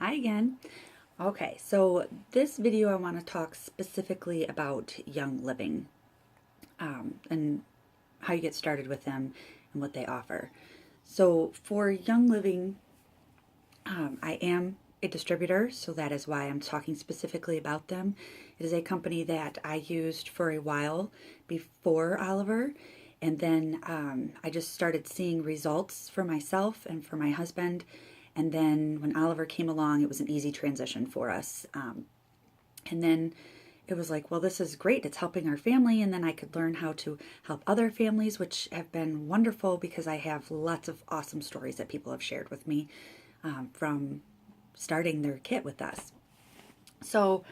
Hi again. Okay, so this video I want to talk specifically about Young Living and how you get started with them and what they offer. So for Young Living, I am a distributor, so that is why I'm talking specifically about them. It is a company that I used for a while before Oliver, and then I just started seeing results for myself and for my husband. And then when Oliver came along, it was an easy transition for us. And then it was like, well, this is great. It's helping our family. And then I could learn how to help other families, which have been wonderful because I have lots of awesome stories that people have shared with me from starting their kit with us. So,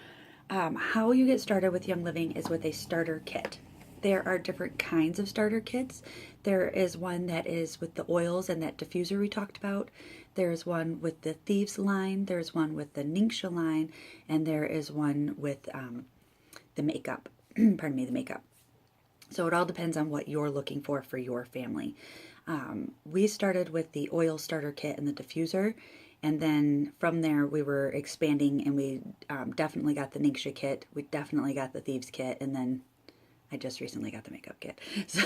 how you get started with Young Living is with a starter kit. There are different kinds of starter kits. There is one that is with the oils and that diffuser we talked about. There's one with the Thieves line. There's one with the Ningxia line. And there is one with the makeup. Pardon me, the makeup. So it all depends on what you're looking for your family. We started with the oil starter kit and the diffuser. And then from there, we were expanding, and we definitely got the Ningxia kit. We definitely got the Thieves kit. And then I just recently got the makeup kit. So,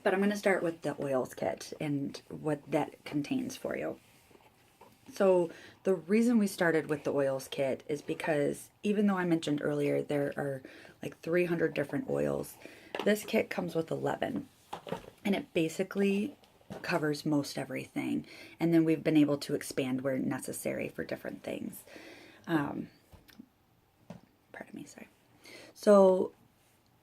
but I'm going to start with the oils kit and what that contains for you. So the reason we started with the oils kit is because even though I mentioned earlier there are like 300 different oils, this kit comes with 11. And it basically covers most everything. And then we've been able to expand where necessary for different things. Pardon me, sorry. So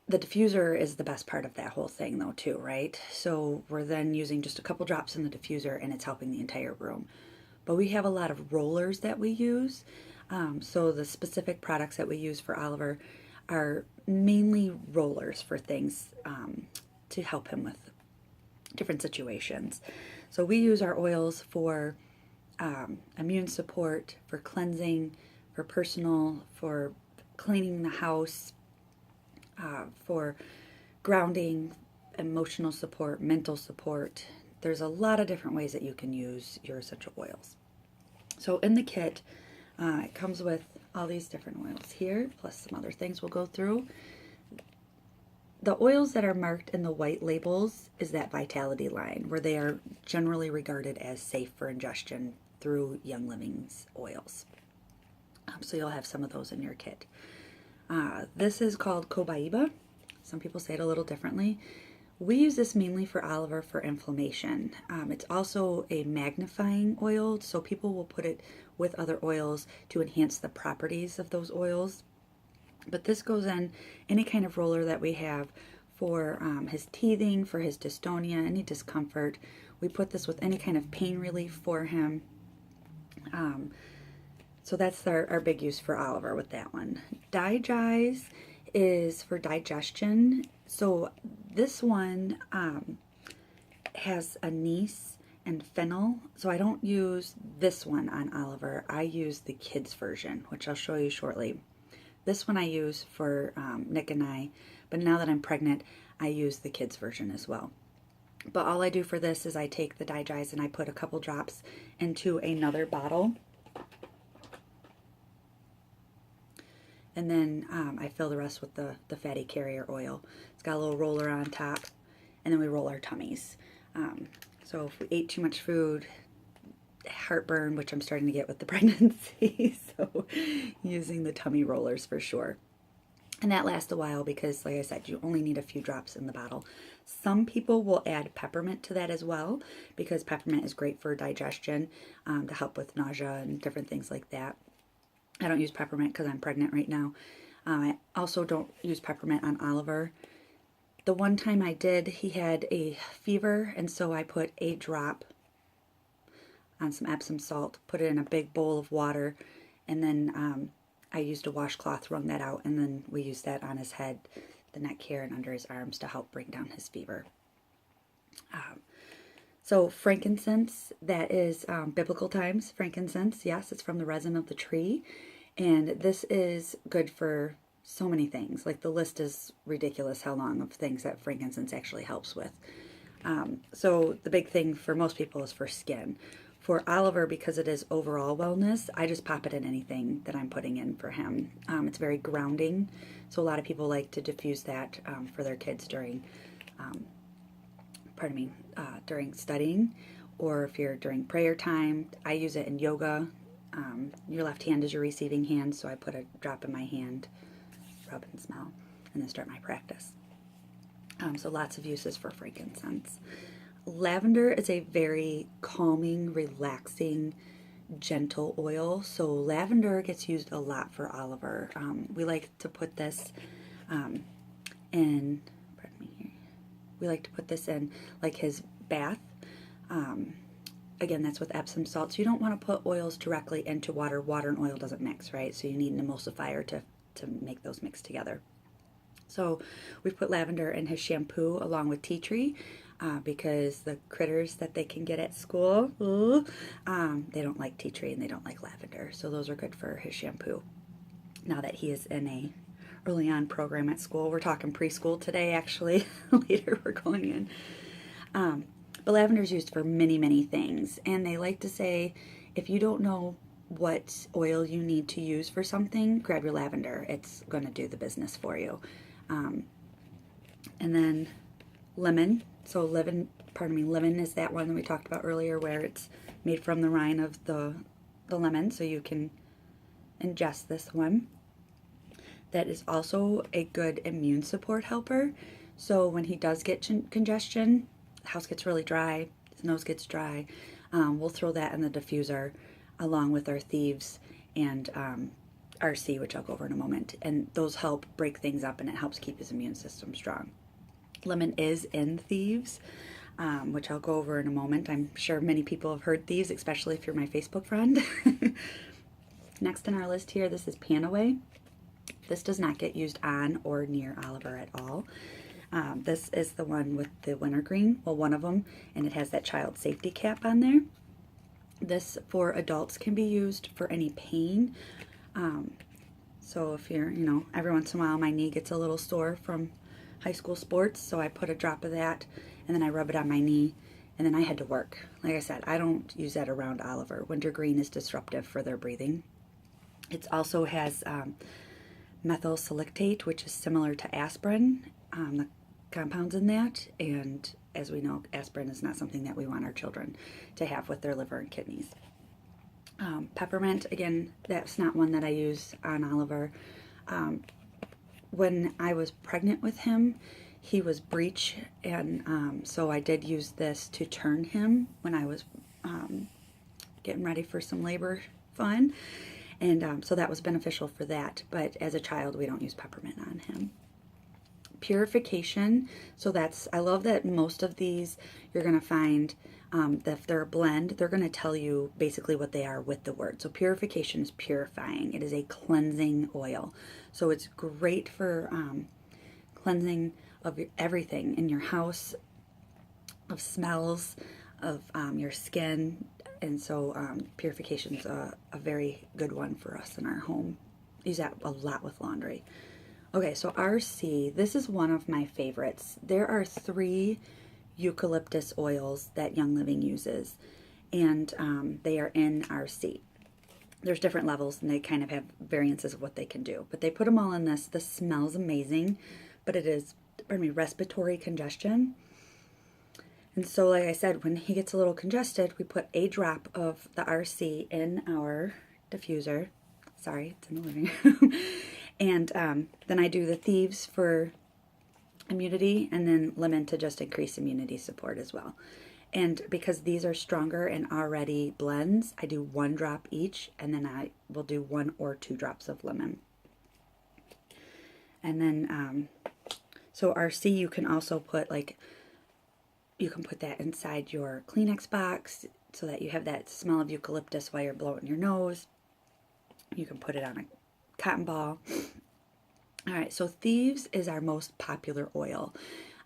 the diffuser is the best part of that whole thing though too, right? So we're then using just a couple drops in the diffuser and it's helping the entire room. But we have a lot of rollers that we use. So the specific products that we use for Oliver are mainly rollers for things to help him with different situations. So we use our oils for immune support, for cleansing, for personal, for cleaning the house, for grounding, emotional support, mental support. There's a lot of different ways that you can use your essential oils. So in the kit, it comes with all these different oils here, plus some other things we'll go through. The oils that are marked in the white labels is that Vitality line, where they are generally regarded as safe for ingestion through Young Living's oils. So you'll have some of those in your kit. This is called Cobaiba. Some people say it a little differently. We use this mainly for Oliver for inflammation. It's also a magnifying oil, so people will put it with other oils to enhance the properties of those oils. But this goes in any kind of roller that we have for his teething, for his dystonia, any discomfort. We put this with any kind of pain relief for him. So that's our big use for Oliver with that one. Digize is for digestion. So this one has anise and fennel. So I don't use this one on Oliver. I use the kids version, which I'll show you shortly. This one I use for Nick and I, but now that I'm pregnant, I use the kids version as well. But all I do for this is I take the Digize and I put a couple drops into another bottle. And then I fill the rest with the fatty carrier oil. It's got a little roller on top, and then we roll our tummies. So if we ate too much food, heartburn, which I'm starting to get with the pregnancy, so using the tummy rollers for sure. And that lasts a while because, like I said, you only need a few drops in the bottle. Some people will add peppermint to that as well because peppermint is great for digestion, to help with nausea and different things like that. I don't use peppermint because I'm pregnant right now. I also don't use peppermint on Oliver. The one time I did, he had a fever, and so I put a drop on some Epsom salt, put it in a big bowl of water, and then I used a washcloth, wrung that out, and then we used that on his head, the neck here, and under his arms to help bring down his fever. So frankincense, that is biblical times frankincense. Yes, it's from the resin of the tree. And this is good for so many things. Like the list is ridiculous how long of things that frankincense actually helps with. So the big thing for most people is for skin. For Oliver, because it is overall wellness, I just pop it in anything that I'm putting in for him. It's very grounding, so a lot of people like to diffuse that for their kids during, during studying, or if you're during prayer time. I use it in yoga. Your left hand is your receiving hand, so I put a drop in my hand, rub and smell, and then start my practice. So lots of uses for frankincense. Lavender is a very calming, relaxing, gentle oil. So lavender gets used a lot for Oliver. We like to put this in, pardon me here. We like to put this in like his bath. Again, that's with Epsom salt. So you don't want to put oils directly into water. Water and oil doesn't mix, right? So you need an emulsifier to make those mix together. So we've put lavender in his shampoo along with tea tree because the critters that they can get at school, they don't like tea tree and they don't like lavender. So those are good for his shampoo. Now that he is in a early on program at school, we're talking preschool today actually. Later we're going in. But lavender is used for many, many things. And they like to say, if you don't know what oil you need to use for something, grab your lavender. It's going to do the business for you. And then lemon. So lemon is that one that we talked about earlier where it's made from the rind of the lemon. So you can ingest this one. That is also a good immune support helper. So when he does get congestion, the house gets really dry, his nose gets dry, we'll throw that in the diffuser along with our thieves and RC, which I'll go over in a moment. And those help break things up and it helps keep his immune system strong. Lemon is in thieves, which I'll go over in a moment. I'm sure many people have heard thieves, especially if you're my Facebook friend. Next on our list here, this is Panaway. This does not get used on or near Oliver at all. This is the one with the wintergreen, well, one of them, and it has that child safety cap on there. This for adults can be used for any pain. So if you're, every once in a while my knee gets a little sore from high school sports, so I put a drop of that and then I rub it on my knee, and then I head to work. Like I said, I don't use that around Oliver. Wintergreen is disruptive for their breathing. It also has methyl salicylate, which is similar to aspirin, the compounds in that, and as we know, aspirin is not something that we want our children to have with their liver and kidneys. Peppermint, again, that's not one that I use on Oliver. When I was pregnant with him, he was breech, and so I did use this to turn him when I was getting ready for some labor fun, and so that was beneficial for that, but as a child we don't use peppermint on him. Purification, so I love that most of these you're going to find that if they're a blend, they're going to tell you basically what they are with the word. So purification is purifying. It is a cleansing oil. So it's great for cleansing of everything in your house, of smells, of your skin. And so purification is a very good one for us in our home. Use that a lot with laundry. Okay, so RC, this is one of my favorites. There are 3 eucalyptus oils that Young Living uses, and they are in RC. There's different levels, and they kind of have variances of what they can do. But they put them all in this. This smells amazing, but it is, respiratory congestion. And so, like I said, when he gets a little congested, we put a drop of the RC in our diffuser. Sorry, it's in the living room. And then I do the thieves for immunity, and then lemon to just increase immunity support as well. And because these are stronger and already blends, I do 1 drop each, and then I will do 1 or 2 drops of lemon. And then, so RC, you can also put you can put that inside your Kleenex box so that you have that smell of eucalyptus while you're blowing your nose. You can put it on a cotton ball. All right, so Thieves is our most popular oil.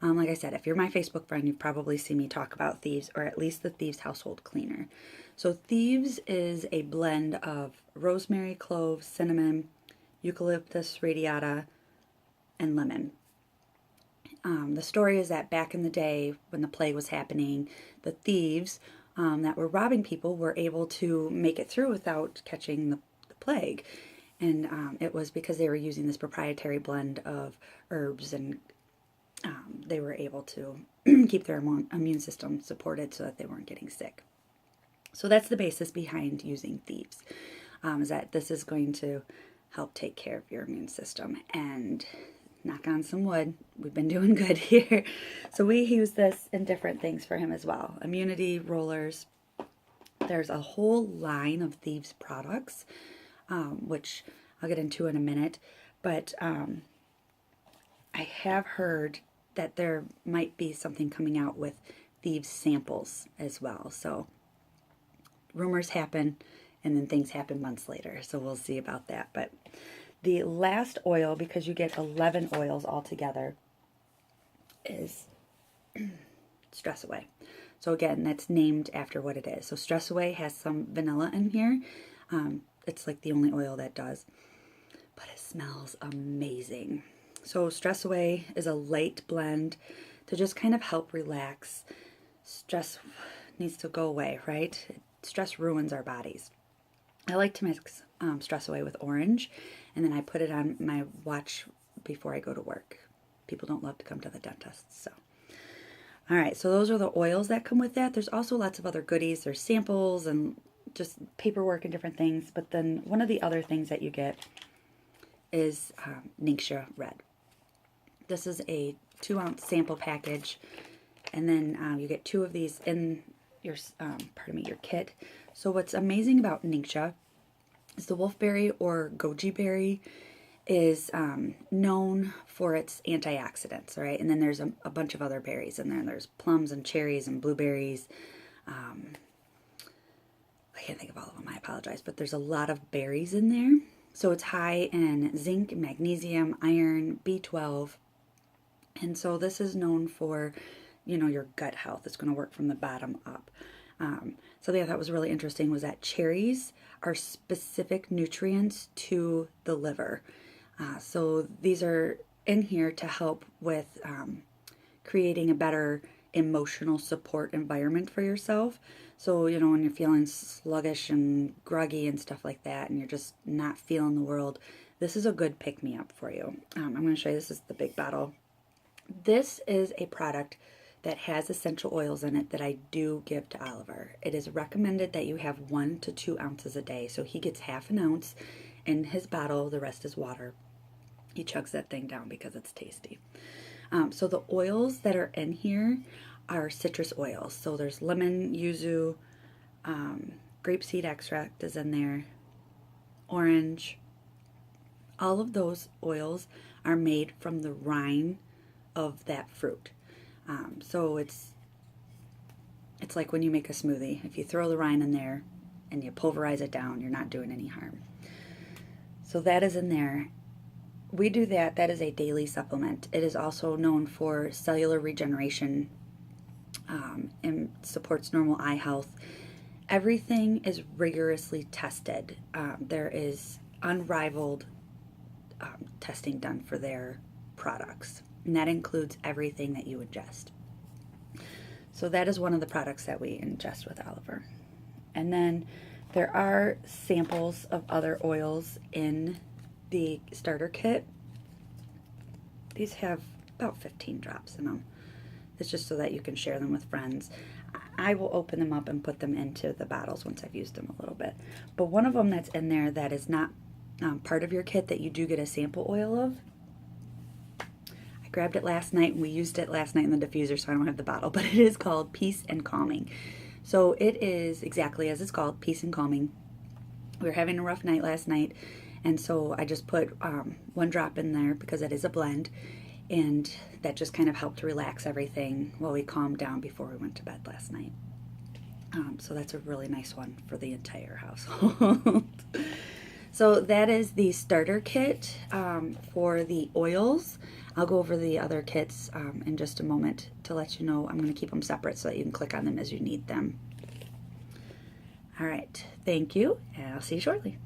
Like I said, if you're my Facebook friend, you've probably seen me talk about Thieves, or at least the Thieves household cleaner. So Thieves is a blend of rosemary, cloves, cinnamon, eucalyptus radiata, and lemon. The story is that back in the day when the plague was happening, the thieves that were robbing people were able to make it through without catching the plague. And it was because they were using this proprietary blend of herbs, and they were able to keep their immune system supported so that they weren't getting sick. So that's the basis behind using thieves, is that this is going to help take care of your immune system. And knock on some wood, we've been doing good here. So we use this in different things for him as well. Immunity rollers. There's a whole line of Thieves products, which I'll get into in a minute. But I have heard that there might be something coming out with Thieves samples as well. So rumors happen, and then things happen months later. So we'll see about that. But the last oil, because you get 11 oils altogether, is Stress Away. So again, that's named after what it is. So Stress Away has some vanilla in here. It's like the only oil that does. But it smells amazing. So Stress Away is a light blend to just kind of help relax. Stress needs to go away, right? Stress ruins our bodies. I like to mix Stress Away with orange, and then I put it on my watch before I go to work. People don't love to come to the dentist, so. All right, so those are the oils that come with that. There's also lots of other goodies. There's samples and just paperwork and different things. But then one of the other things that you get is Ningxia Red. This is a 2-ounce sample package, and then you get 2 of these in your your kit. So what's amazing about Ningxia is the wolfberry or goji berry is known for its antioxidants, right? And then there's a bunch of other berries in there. There's plums and cherries and blueberries. I can't think of all of them, I apologize, but there's a lot of berries in there. So it's high in zinc, magnesium, iron, B12. And so this is known for, your gut health. It's going to work from the bottom up. Something I thought was really interesting was that cherries are specific nutrients to the liver. So these are in here to help with creating a better emotional support environment for yourself. So, when you're feeling sluggish and groggy and stuff like that, and you're just not feeling the world, this is a good pick-me-up for you. I'm going to show you, this is the big bottle. This is a product that has essential oils in it that I do give to Oliver. It is recommended that you have 1 to 2 ounces a day. So he gets half an ounce in his bottle, the rest is water. He chugs that thing down because it's tasty. So the oils that are in here are citrus oils. So there's lemon, yuzu, grapeseed extract is in there, orange. All of those oils are made from the rind of that fruit. So it's like when you make a smoothie. If you throw the rind in there and you pulverize it down, you're not doing any harm. So that is in there. We do that. That is a daily supplement. It is also known for cellular regeneration and supports normal eye health. Everything is rigorously tested. There is unrivaled testing done for their products, and that includes everything that you ingest. So that is one of the products that we ingest with Oliver. And then there are samples of other oils in the starter kit. These have about 15 drops in them. It's just so that you can share them with friends. I will open them up and put them into the bottles once I've used them a little bit. But one of them that's in there that is not part of your kit that you do get a sample oil of, I grabbed it last night and we used it last night in the diffuser, so I don't have the bottle, but it is called Peace and Calming. So it is exactly as it's called, Peace and Calming. We were having a rough night last night, and so I just put 1 drop in there because it is a blend, and that just kind of helped relax everything while we calmed down before we went to bed last night. So that's a really nice one for the entire household. So that is the starter kit for the oils. I'll go over the other kits in just a moment to let you know. I'm going to keep them separate so that you can click on them as you need them. All right, thank you, and I'll see you shortly.